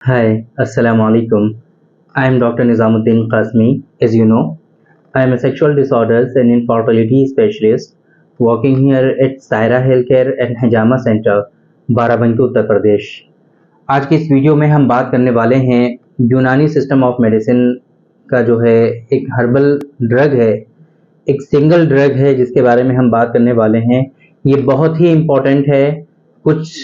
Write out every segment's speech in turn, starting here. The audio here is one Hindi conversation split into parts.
Hi, Assalamu alaikum. I am Dr. Nizamuddin Qasmi. As you know, I am a sexual disorders and infertility specialist working here at Saira Healthcare and Hajama Center, Barabanki Uttar Pradesh. आज की इस वीडियो में हम बात करने वाले हैं यूनानी सिस्टम ऑफ मेडिसिन का जो है एक हर्बल ड्रग है, एक सिंगल ड्रग है जिसके बारे में हम बात करने वाले हैं। ये बहुत ही इम्पोर्टेंट है। कुछ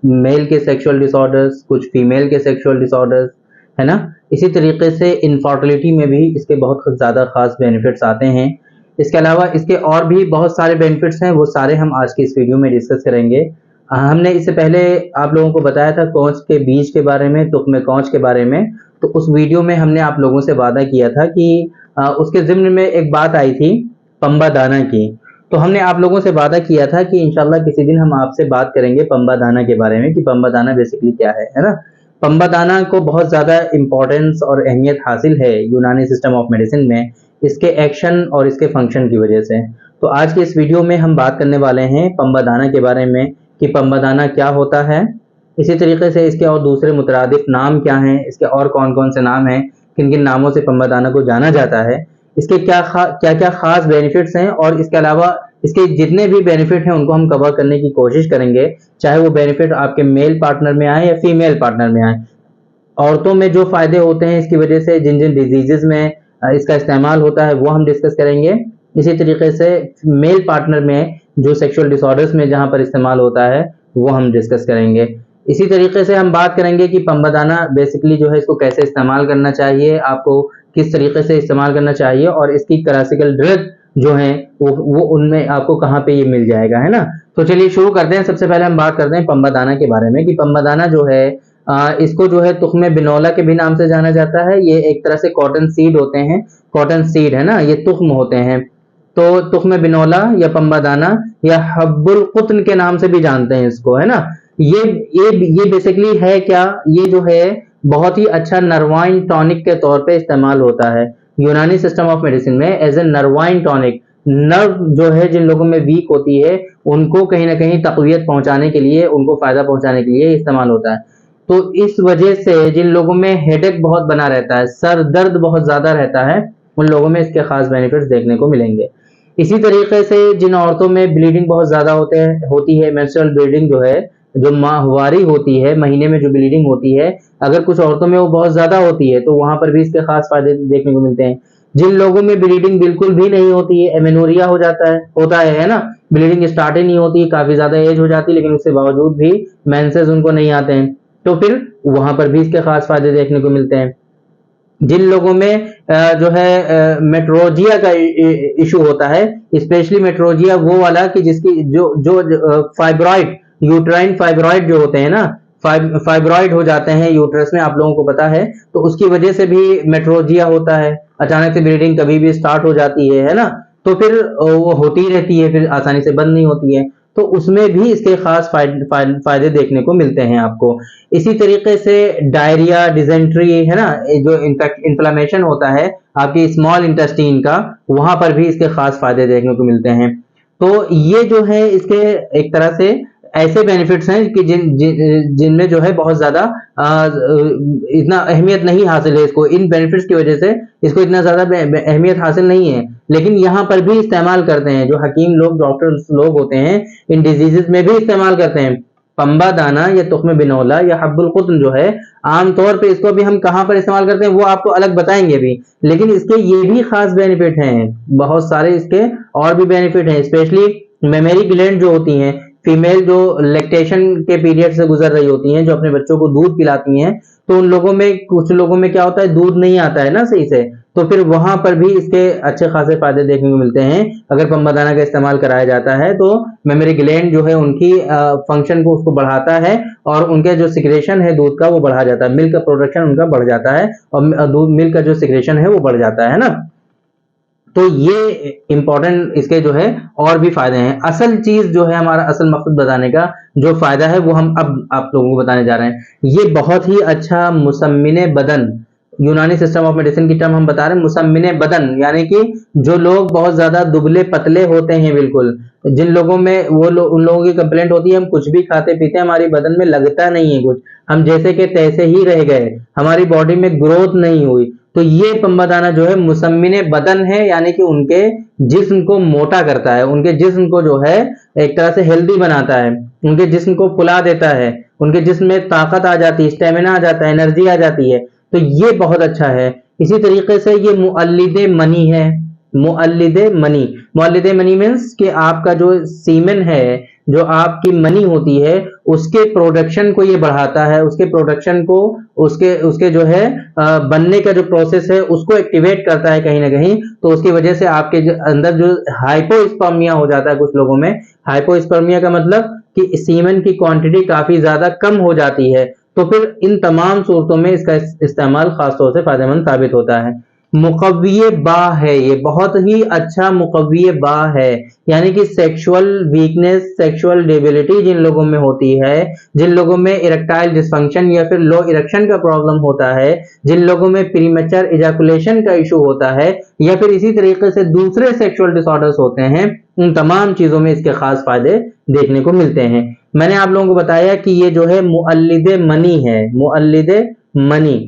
मेल के सेक्सुअल डिसऑर्डर्स, कुछ फीमेल के सेक्सुअल डिसऑर्डर्स, है ना। इसी तरीके से इनफर्टिलिटी में भी इसके बहुत ज़्यादा खास बेनिफिट्स आते हैं। इसके अलावा इसके और भी बहुत सारे बेनिफिट्स हैं, वो सारे हम आज की इस वीडियो में डिस्कस करेंगे। हमने इससे पहले आप लोगों को बताया था कौच के बीज के बारे में, तुख्म कौच के बारे में। तो उस वीडियो में हमने आप लोगों से वादा किया था कि उसके ज़िम्न में एक बात आई थी पंबा दाना की। तो हमने आप लोगों से वादा किया था कि इंशाल्लाह किसी दिन हम आपसे बात करेंगे पंबा दाना के बारे में कि पंबा दाना बेसिकली क्या है ना। पंबा दाना को बहुत ज़्यादा इम्पोर्टेंस और अहमियत हासिल है यूनानी सिस्टम ऑफ मेडिसिन में, इसके एक्शन और इसके फंक्शन की वजह से। तो आज के इस वीडियो में हम बात करने वाले हैं पंबा दाना के बारे में कि पंबा दाना क्या होता है, इसी तरीके से इसके और दूसरे मुतरादिफ नाम क्या हैं, इसके और कौन कौन से नाम हैं, किन किन नामों से पंबा दाना को जाना जाता है, इसके क्या क्या खास बेनिफिट्स हैं, और इसके अलावा इसके जितने भी बेनिफिट हैं उनको हम कवर करने की कोशिश करेंगे, चाहे वो बेनिफिट आपके मेल पार्टनर में आए या फीमेल पार्टनर में आए। औरतों में जो फायदे होते हैं इसकी वजह से, जिन जिन डिजीजेज में इसका इस्तेमाल होता है वो हम डिस्कस करेंगे। इसी तरीके से मेल पार्टनर में जो सेक्सुअल डिसऑर्डर्स में जहां पर इस्तेमाल होता है वो हम डिस्कस करेंगे। इसी तरीके से हम बात करेंगे कि पंबा दाना बेसिकली जो है इसको कैसे इस्तेमाल करना चाहिए, आपको किस तरीके से इस्तेमाल करना चाहिए, और इसकी क्लासिकल ड्रग जो है वो उनमें आपको कहाँ पे ये मिल जाएगा, है ना। तो चलिए शुरू करते हैं। सबसे पहले हम बात करते हैं पंबा दाना के बारे में कि पंबा दाना जो है इसको जो है तुख्मे बिनौला के भी नाम से जाना जाता है। ये एक तरह से कॉटन सीड होते हैं, कॉटन सीड है ना, ये तुख्म होते हैं। तो तुख्मे बिनौला या पंबा दाना या हब्बुल कुत्न के नाम से भी जानते हैं इसको, है ना। ये बेसिकली है क्या, ये जो है बहुत ही अच्छा नर्वाइन टॉनिक के तौर पे इस्तेमाल होता है यूनानी सिस्टम ऑफ मेडिसिन में as a nervine tonic. Nerve जो है जिन लोगों में वीक होती है उनको कहीं ना कहीं तकवियत पहुंचाने के लिए, उनको फायदा पहुंचाने के लिए इस्तेमाल होता है। तो इस वजह से जिन लोगों में हेडेक बहुत बना रहता है, सर दर्द बहुत ज्यादा रहता है, उन लोगों में इसके खास बेनिफिट्स देखने को मिलेंगे। इसी तरीके से जिन औरतों में ब्लीडिंग बहुत ज्यादा होती है, मेंस्ट्रुअल ब्लीडिंग जो है, जो माहवारी होती है, महीने में जो ब्लीडिंग होती है, अगर कुछ औरतों में वो बहुत ज्यादा होती है तो वहां पर भी इसके खास फायदे देखने को मिलते हैं। जिन लोगों में ब्लीडिंग बिल्कुल भी नहीं होती है, एमेनोरिया हो जाता है, होता है ना, ब्लीडिंग स्टार्ट ही नहीं होती, काफी ज्यादा एज हो जाती है लेकिन उसके बावजूद भी मेंसेस उनको नहीं आते हैं, तो फिर वहां पर भी इसके खास फायदे देखने को मिलते हैं। जिन लोगों में जो है मेट्रोजिया का इशू होता है, स्पेशली मेट्रोजिया वो वाला कि जिसकी जो जो फाइब्रॉइड, यूट्राइन फाइब्रॉइड जो होते हैं ना, फाइब्रॉइड हो जाते हैं यूट्रस में, आप लोगों को पता है, तो उसकी वजह से भी मेट्रोजिया होता है। अचानक से ब्लीडिंग कभी भी स्टार्ट हो जाती है ना, तो फिर वो होती रहती है, फिर आसानी से बंद नहीं होती है, तो उसमें भी इसके खास फायदे देखने को मिलते हैं आपको। इसी तरीके से डायरिया, डिजेंट्री, है ना, जो इन्फ्लामेशन होता है आपकी स्मॉल इंटेस्टीन का, वहां पर भी इसके खास फायदे देखने को मिलते हैं। तो ये जो है इसके एक तरह से ऐसे बेनिफिट्स हैं कि जिनमें जो है बहुत ज्यादा इतना अहमियत नहीं हासिल है इसको, इन बेनिफिट्स की वजह से इसको इतना ज्यादा अहमियत हासिल नहीं है, लेकिन यहाँ पर भी इस्तेमाल करते हैं जो हकीम लोग, डॉक्टर्स लोग होते हैं, इन डिजीजेस में भी इस्तेमाल करते हैं। पंबा दाना या तुख्म बिनौला या हब्बुल कुत्न जो है, आमतौर पे इसको भी हम कहाँ पर इस्तेमाल करते हैं वो आपको अलग बताएंगे भी, लेकिन इसके ये भी खास बेनिफिट हैं, बहुत सारे इसके और भी बेनिफिट हैं। स्पेशली मेमोरी ग्लैंड जो होती हैं, फीमेल जो लैक्टेशन के पीरियड से गुजर रही होती हैं, जो अपने बच्चों को दूध पिलाती हैं, तो उन लोगों में, कुछ लोगों में क्या होता है, दूध नहीं आता है ना सही से, तो फिर वहां पर भी इसके अच्छे खासे फायदे देखने को मिलते हैं अगर पंबा दाना का इस्तेमाल कराया जाता है। तो मेमोरी ग्लैंड जो है उनकी फंक्शन को उसको बढ़ाता है, और उनके जो सिक्रेशन है दूध का वो बढ़ा जाता है, मिल्क का प्रोडक्शन उनका बढ़ जाता है, और दूध मिल्क का जो सिक्रेशन है वो बढ़ जाता है ना। तो ये इंपॉर्टेंट इसके जो है और भी फायदे हैं। असल चीज जो है, हमारा असल मकसद बताने का जो फायदा है वो हम अब आप लोगों को बताने जा रहे हैं। ये बहुत ही अच्छा मुसम्मिने बदन, यूनानी सिस्टम ऑफ मेडिसिन की टर्म हम बता रहे हैं, मुसम्मिने बदन, यानी कि जो लोग बहुत ज्यादा दुबले पतले होते हैं, बिल्कुल जिन लोगों में उन लोगों की कंप्लेंट होती है हम कुछ भी खाते पीते हैं हमारी बदन में लगता नहीं है कुछ, हम जैसे के तैसे ही रह गए, हमारी बॉडी में ग्रोथ नहीं हुई, तो ये पंबा दाना जो है मुसम्मिने बदन है, यानी कि उनके जिस्म को मोटा करता है, उनके जिस्म को जो है एक तरह से हेल्दी बनाता है, उनके जिस्म को फुला देता है, उनके जिस्म में ताकत आ जाती है, स्टेमिना आ जाता है, एनर्जी आ जाती है, तो ये बहुत अच्छा है। इसी तरीके से ये मुअल्लिद मनी है। मुअल्लिद मनी, मुअल्लिद मनी मीन्स कि आपका जो सीमेन है, जो आपकी मनी होती है, उसके प्रोडक्शन को ये बढ़ाता है, उसके प्रोडक्शन को, उसके उसके जो है बनने का जो प्रोसेस है उसको एक्टिवेट करता है कहीं ना कहीं। तो उसकी वजह से आपके अंदर जो हाइपोस्पर्मिया हो जाता है कुछ लोगों में, हाइपोस्पर्मिया का मतलब कि सीमेन की क्वांटिटी काफी ज्यादा कम हो जाती है, तो फिर इन तमाम सूरतों में इसका इस्तेमाल खासतौर से फायदेमंद साबित होता है। मुकव्विये बा है, ये बहुत ही अच्छा मुकव्विये बा है, यानी कि सेक्सुअल वीकनेस, सेक्सुअल डेबिलिटी जिन लोगों में होती है, जिन लोगों में इरेक्टाइल डिसफंक्शन या फिर लो इरेक्शन का प्रॉब्लम होता है, जिन लोगों में प्रीमेच्योर इजैकुलेशन का इशू होता है, या फिर इसी तरीके से दूसरे सेक्सुअल डिसऑर्डर्स होते हैं, उन तमाम चीजों में इसके खास फायदे देखने को मिलते हैं। मैंने आप लोगों को बताया कि ये जो है मुअल्लिद मनी है, मुअल्लिद मनी।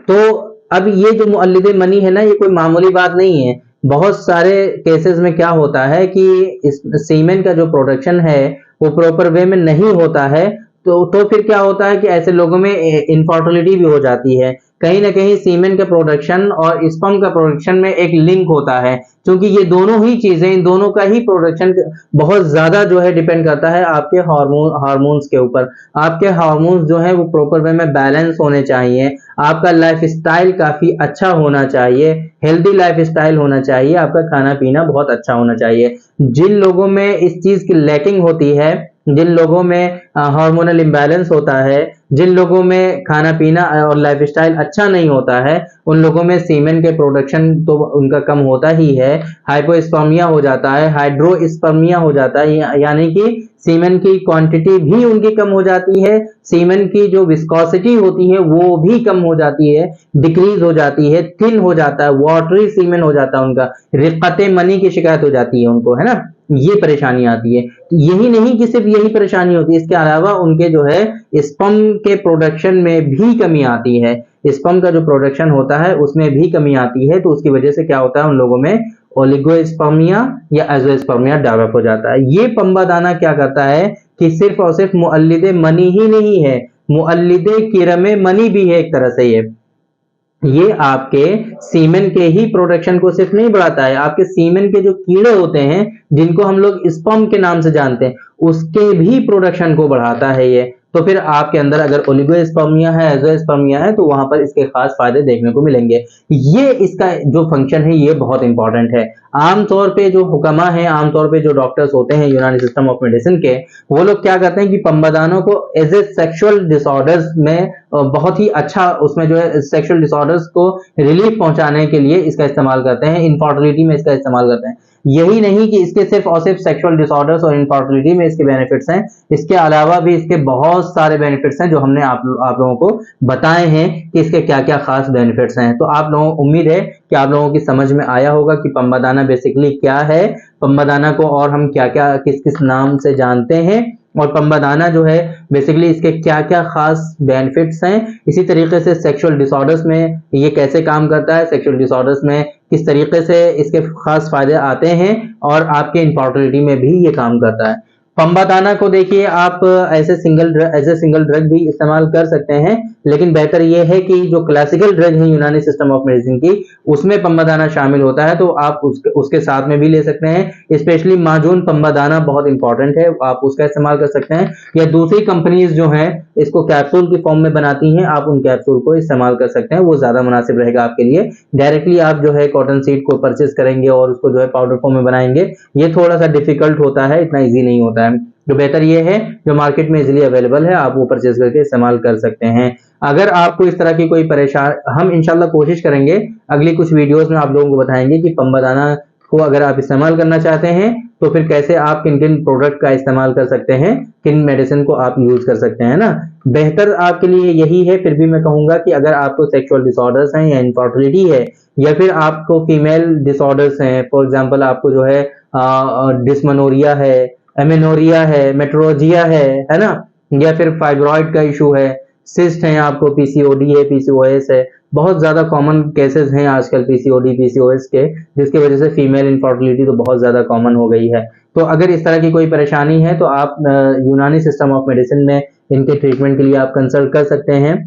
तो अब ये जो मुअल्लिद मनी है ना, ये कोई मामूली बात नहीं है। बहुत सारे केसेस में क्या होता है कि इस सीमेन का जो प्रोडक्शन है वो प्रॉपर वे में नहीं होता है, तो फिर क्या होता है कि ऐसे लोगों में इनफर्टिलिटी भी हो जाती है। कहीं ना कहीं सीमेन का प्रोडक्शन और स्पर्म का प्रोडक्शन में एक लिंक होता है, क्योंकि ये दोनों ही चीजें, इन दोनों का ही प्रोडक्शन बहुत ज्यादा जो है डिपेंड करता है आपके हार्मोन्स के ऊपर। आपके हार्मोन्स जो है वो प्रॉपर वे में बैलेंस होने चाहिए, आपका लाइफ स्टाइल काफी अच्छा होना चाहिए, हेल्दी लाइफ स्टाइल होना चाहिए, आपका खाना पीना बहुत अच्छा होना चाहिए। जिन लोगों में इस चीज की लैकिंग होती है, जिन लोगों में हार्मोनल इम्बैलेंस होता है, जिन लोगों में खाना पीना और लाइफस्टाइल अच्छा नहीं होता है, उन लोगों में सीमेन के प्रोडक्शन तो उनका कम होता ही है, हाइपोस्पर्मिया हो जाता है, हाइड्रोस्पर्मिया हो जाता है, यानी कि सीमेन की क्वांटिटी भी उनकी कम हो जाती है, सीमेन की जो विस्कोसिटी होती है वो भी कम हो जाती है, डिक्रीज हो जाती है, थिन हो जाता है, वाटरी सीमेन हो जाता है उनका, रिक्कत मनी की शिकायत हो जाती है उनको, है ना, ये परेशानी आती है। यही नहीं कि सिर्फ यही परेशानी होती है, इसके अलावा उनके जो है स्पर्म के प्रोडक्शन में भी कमी आती है, स्पर्म का जो प्रोडक्शन होता है उसमें भी कमी आती है, तो उसकी वजह से क्या होता है उन लोगों में ओलिगोस्पर्मिया या एजोस्पर्मिया डेवलप हो जाता है। ये पंबा दाना क्या करता है कि सिर्फ और सिर्फ मुअल्लिद मनी ही नहीं है, मुअल्लिद किरम मनी भी है एक तरह से। ये आपके सीमेन के ही प्रोडक्शन को सिर्फ नहीं बढ़ाता है, आपके सीमेन के जो कीड़े होते हैं जिनको हम लोग स्पर्म के नाम से जानते हैं, उसके भी प्रोडक्शन को बढ़ाता है ये। तो फिर आपके अंदर अगर ओलिगोस्पर्मिया है, एजोस्पर्मिया है, तो वहां पर इसके खास फायदे देखने को मिलेंगे। ये इसका जो फंक्शन है ये बहुत इंपॉर्टेंट है। आमतौर पे जो हुक्मा है, आमतौर पे जो डॉक्टर्स होते हैं यूनानी सिस्टम ऑफ मेडिसिन के, वो लोग क्या करते हैं कि पंबादानों को एज ए सेक्सुअल डिसऑर्डर्स में बहुत ही अच्छा, उसमें जो है सेक्सुअल डिसऑर्डर्स को रिलीफ पहुंचाने के लिए इसका इस्तेमाल करते हैं, इनफर्टिलिटी में इसका इस्तेमाल करते हैं। यही नहीं कि इसके सिर्फ और सिर्फ सेक्सुअल डिसऑर्डर्स और इनफर्टिलिटी में इसके बेनिफिट्स हैं, इसके अलावा भी इसके बहुत सारे बेनिफिट्स हैं जो हमने आप लोगों को बताए हैं कि इसके क्या क्या खास बेनिफिट्स हैं। तो आप लोगों को उम्मीद है कि आप लोगों की समझ में आया होगा कि पंबादाना बेसिकली क्या है, पंबादाना को और हम क्या क्या किस किस नाम से जानते हैं, और पंबादाना जो है बेसिकली इसके क्या क्या खास बेनिफिट्स हैं। इसी तरीके से सेक्सुअल डिसऑर्डर्स में ये कैसे काम करता है, सेक्सुअल डिसऑर्डर्स में किस तरीके से इसके खास फायदे आते हैं, और आपके इनफर्टिलिटी में भी ये काम करता है। पंबादाना को देखिए आप एज ए सिंगल ड्रग भी इस्तेमाल कर सकते हैं, लेकिन बेहतर यह है कि जो क्लासिकल ड्रग है यूनानी सिस्टम ऑफ मेडिसिन की, उसमें पंबादाना शामिल होता है, तो आप उसके साथ में भी ले सकते हैं। स्पेशली माजून पंबादाना बहुत इंपॉर्टेंट है, आप उसका इस्तेमाल कर सकते हैं, या दूसरी कंपनीज जो हैं इसको कैप्सूल की फॉर्म में बनाती हैं, आप उन कैप्सूल को इस्तेमाल कर सकते हैं, वो ज्यादा मुनासिब रहेगा आपके लिए। डायरेक्टली आप जो है कॉटन सीड को परचेज करेंगे और उसको जो है पाउडर फॉर्म में बनाएंगे, ये थोड़ा सा डिफिकल्ट होता है, इतना ईजी नहीं होता है। तो बेहतर ये है जो मार्केट में इजीली अवेलेबल है आप वो परचेज करके इस्तेमाल कर सकते हैं। अगर आपको इस तरह की कोई परेशान, हम इंशाल्लाह कोशिश करेंगे अगली कुछ वीडियोस में आप लोगों को बताएंगे कि पंबादाना को अगर आप इस्तेमाल करना चाहते हैं तो फिर कैसे आप किन किन प्रोडक्ट का इस्तेमाल कर सकते हैं, किन मेडिसिन को आप यूज कर सकते हैं ना। बेहतर आपके लिए यही है, फिर भी मैं कहूंगा कि अगर आपको सेक्सुअल डिसऑर्डर्स हैं या इनफर्टिलिटी है, या फिर आपको फीमेल डिसऑर्डर्स हैं, फॉर एग्जांपल आपको जो है डिस्मेनोरिया है, एमेनोरिया है, मेट्रोजिया है ना, या फिर फाइब्रॉइड का इशू है, सिस्ट है, आपको पीसीओडी है, पीसीओएस है, बहुत ज्यादा कॉमन केसेस हैं आजकल पीसीओडी पीसीओएस के, जिसकी वजह से फीमेल इनफर्टिलिटी तो बहुत ज्यादा कॉमन हो गई है। तो अगर इस तरह की कोई परेशानी है तो आप यूनानी सिस्टम ऑफ मेडिसिन में इनके ट्रीटमेंट के लिए आप कंसल्ट कर सकते हैं,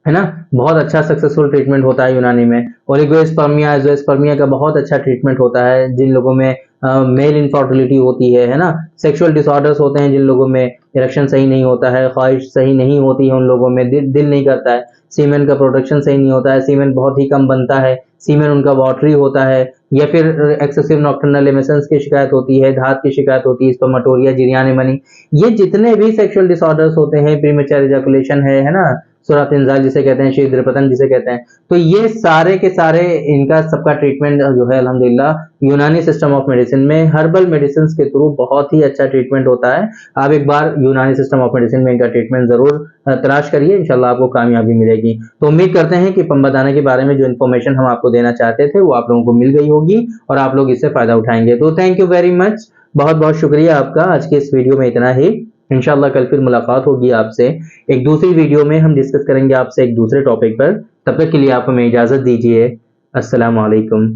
है ना। बहुत अच्छा सक्सेसफुल ट्रीटमेंट होता है यूनानी में। ओलिगोस्पर्मिया एज़ोस्पर्मिया का बहुत अच्छा ट्रीटमेंट होता है जिन लोगों में मेल इनफर्टिलिटी होती है ना। सेक्सुअल डिसऑर्डर्स होते हैं जिन लोगों में इरेक्शन सही नहीं होता है, ख्वाहिश सही नहीं होती है उन लोगों में, दिल नहीं करता है, सीमेन का प्रोडक्शन सही नहीं होता है, सीमेन बहुत ही कम बनता है, सीमेन उनका वाटरी होता है, या फिर एक्सेसिव नॉक्टर्नल एमिशंस की शिकायत होती है, धात की शिकायत होती है, स्पर्मेटोरिया, जिरियाने मनी, ये जितने भी सेक्सुअल डिसऑर्डर्स होते हैं, प्रीमेच्योर इजैकुलेशन है ना, सुरात इंजाल जिसे कहते हैं, शीघ्र पतन जिसे कहते हैं, तो ये सारे के सारे इनका सबका ट्रीटमेंट जो है अल्हम्दुलिल्लाह यूनानी सिस्टम ऑफ मेडिसिन में हर्बल मेडिसिन के थ्रू बहुत ही अच्छा ट्रीटमेंट होता है। आप एक बार यूनानी सिस्टम ऑफ मेडिसिन में इनका ट्रीटमेंट जरूर तलाश करिए, इंशाल्लाह आपको कामयाबी मिलेगी। तो उम्मीद करते हैं कि पंबादाना के बारे में जो इन्फॉर्मेशन हम आपको देना चाहते थे वो आप लोगों को मिल गई होगी और आप लोग इससे फायदा उठाएंगे। तो थैंक यू वेरी मच, बहुत बहुत शुक्रिया आपका। आज के इस वीडियो में इतना ही, इंशाल्लाह कल फिर मुलाकात होगी आपसे एक दूसरी वीडियो में, हम डिस्कस करेंगे आपसे एक दूसरे टॉपिक पर। तब तक के लिए आप हमें इजाजत दीजिए। अस्सलाम वालेकुम।